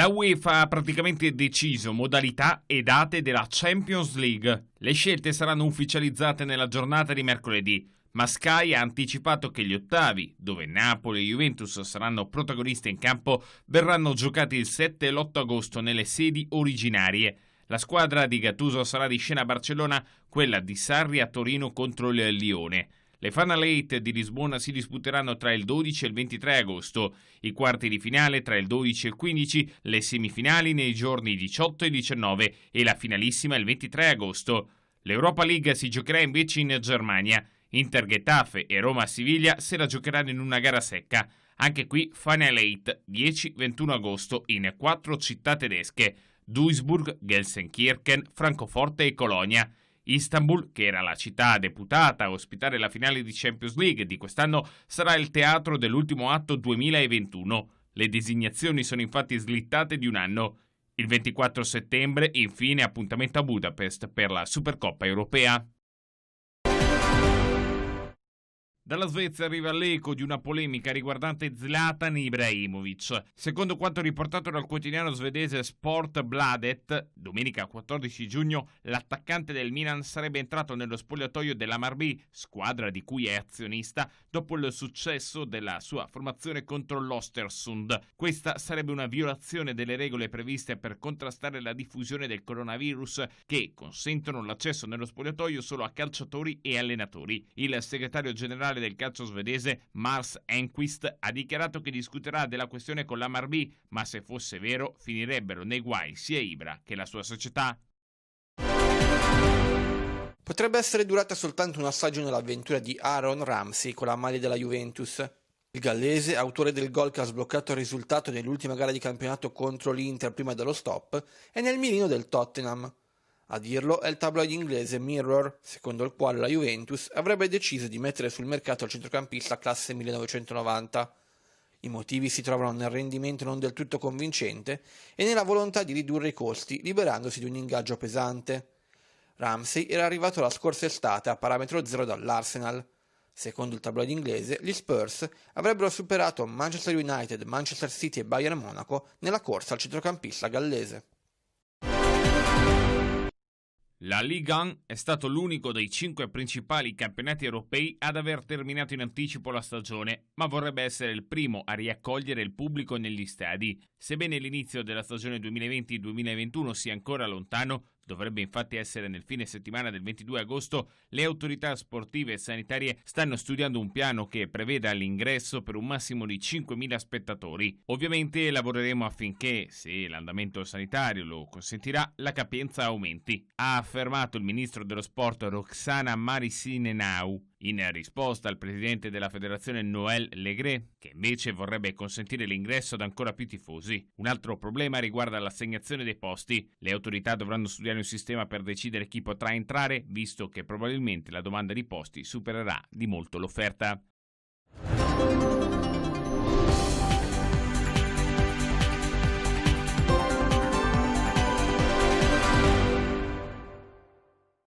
La UEFA ha praticamente deciso modalità e date della Champions League. Le scelte saranno ufficializzate nella giornata di mercoledì, ma Sky ha anticipato che gli ottavi, dove Napoli e Juventus saranno protagoniste in campo, verranno giocati il 7 e l'8 agosto nelle sedi originarie. La squadra di Gattuso sarà di scena a Barcellona, quella di Sarri a Torino contro il Lione. Le Final Eight di Lisbona si disputeranno tra il 12 e il 23 agosto, i quarti di finale tra il 12 e il 15, le semifinali nei giorni 18 e 19 e la finalissima il 23 agosto. L'Europa League si giocherà invece in Germania. Inter Getafe e Roma Siviglia se la giocheranno in una gara secca. Anche qui Final Eight 10-21 agosto in 4 città tedesche: Duisburg, Gelsenkirchen, Francoforte e Colonia. Istanbul, che era la città deputata a ospitare la finale di Champions League di quest'anno, sarà il teatro dell'ultimo atto 2021. Le designazioni sono infatti slittate di un anno. Il 24 settembre, infine, appuntamento a Budapest per la Supercoppa europea. Dalla Svezia arriva l'eco di una polemica riguardante Zlatan Ibrahimovic. Secondo quanto riportato dal quotidiano svedese Sportbladet, domenica 14 giugno, l'attaccante del Milan sarebbe entrato nello spogliatoio dell'Hammarby, squadra di cui è azionista, dopo il successo della sua formazione contro l'Östersund. Questa sarebbe una violazione delle regole previste per contrastare la diffusione del coronavirus, che consentono l'accesso nello spogliatoio solo a calciatori e allenatori. Il segretario generale del calcio svedese Mars Enquist ha dichiarato che discuterà della questione con l'Hammarby, ma se fosse vero finirebbero nei guai sia Ibra che la sua società. Potrebbe essere durata soltanto una stagione l'avventura di Aaron Ramsey con la maglia della Juventus. Il gallese, autore del gol che ha sbloccato il risultato nell'ultima gara di campionato contro l'Inter prima dello stop, è nel mirino del Tottenham. A dirlo è il tabloid inglese Mirror, secondo il quale la Juventus avrebbe deciso di mettere sul mercato il centrocampista classe 1990. I motivi si trovano nel rendimento non del tutto convincente e nella volontà di ridurre i costi, liberandosi di un ingaggio pesante. Ramsey era arrivato la scorsa estate a parametro zero dall'Arsenal. Secondo il tabloid inglese, gli Spurs avrebbero superato Manchester United, Manchester City e Bayern Monaco nella corsa al centrocampista gallese. La Ligue 1 è stato l'unico dei 5 principali campionati europei ad aver terminato in anticipo la stagione, ma vorrebbe essere il primo a riaccogliere il pubblico negli stadi. Sebbene l'inizio della stagione 2020-2021 sia ancora lontano, dovrebbe infatti essere nel fine settimana del 22 agosto, le autorità sportive e sanitarie stanno studiando un piano che preveda l'ingresso per un massimo di 5.000 spettatori. Ovviamente lavoreremo affinché, se l'andamento sanitario lo consentirà, la capienza aumenti, ha affermato il ministro dello sport Roxana Maracineanu, in risposta al presidente della federazione Noël Le Gret, che invece vorrebbe consentire l'ingresso ad ancora più tifosi. Un altro problema riguarda l'assegnazione dei posti. Le autorità dovranno studiare un sistema per decidere chi potrà entrare, visto che probabilmente la domanda di posti supererà di molto l'offerta.